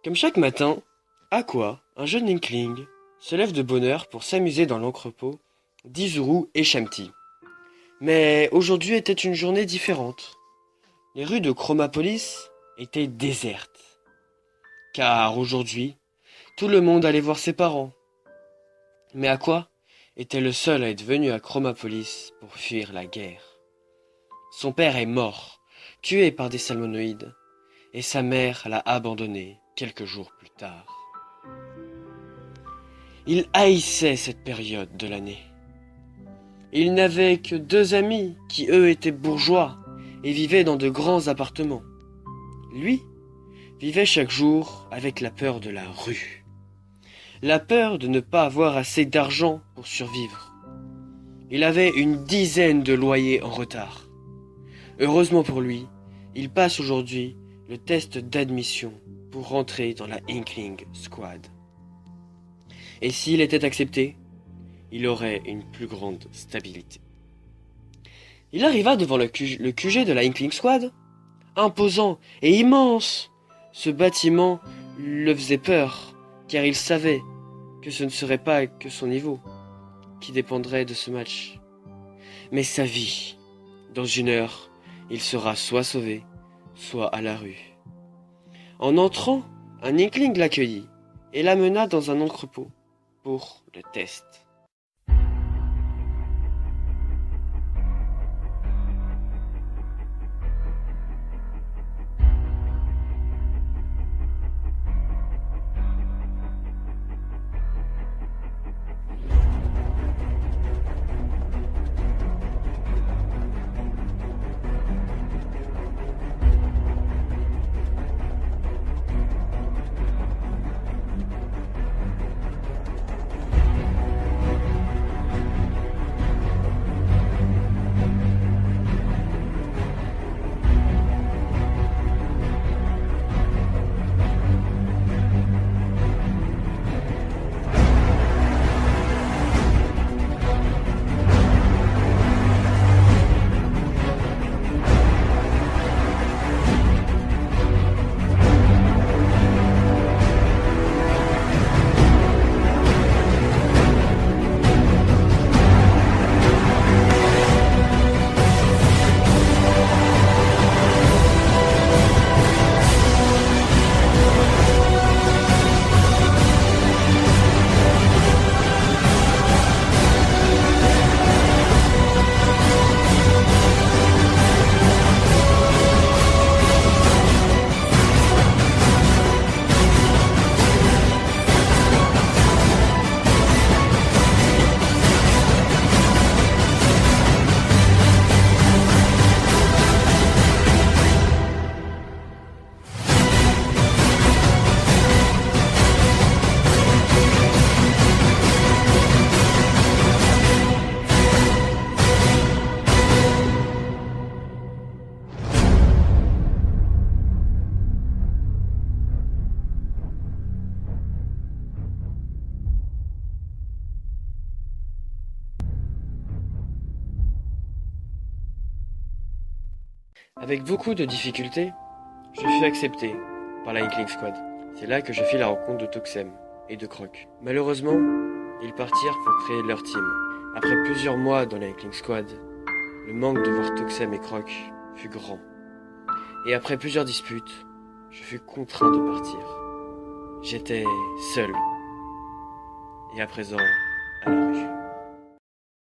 Comme chaque matin, Aqua, un jeune Inkling, se lève de bonne heure pour s'amuser dans l'entrepôt d'Izuru et Shamti. Mais aujourd'hui était une journée différente. Les rues de Chromapolis étaient désertes. Car aujourd'hui, tout le monde allait voir ses parents. Mais Aqua était le seul à être venu à Chromapolis pour fuir la guerre. Son père est mort, tué par des salmonoïdes, et sa mère l'a abandonné quelques jours plus tard. Il haïssait cette période de l'année. Il n'avait que 2 amis qui, eux, étaient bourgeois et vivaient dans de grands appartements. Lui vivait chaque jour avec la peur de la rue. La peur de ne pas avoir assez d'argent pour survivre. Il avait une dizaine de loyers en retard. Heureusement pour lui, il passe aujourd'hui le test d'admission pour rentrer dans la Inkling Squad. Et s'il était accepté, il aurait une plus grande stabilité. Il arriva devant le QG de la Inkling Squad, imposant et immense. Ce bâtiment le faisait peur, car il savait que ce ne serait pas que son niveau qui dépendrait de ce match, mais sa vie. Dans 1 heure, il sera soit sauvé, soit à la rue. En entrant, un Inkling l'accueillit et l'amena dans un entrepôt pour le test. Avec beaucoup de difficultés, je fus accepté par la Inkling Squad. C'est là que je fis la rencontre de Toxem et de Croc. Malheureusement, ils partirent pour créer leur team. Après plusieurs mois dans la Inkling Squad, le manque de voir Toxem et Croc fut grand. Et après plusieurs disputes, je fus contraint de partir. J'étais seul. Et à présent, à la rue.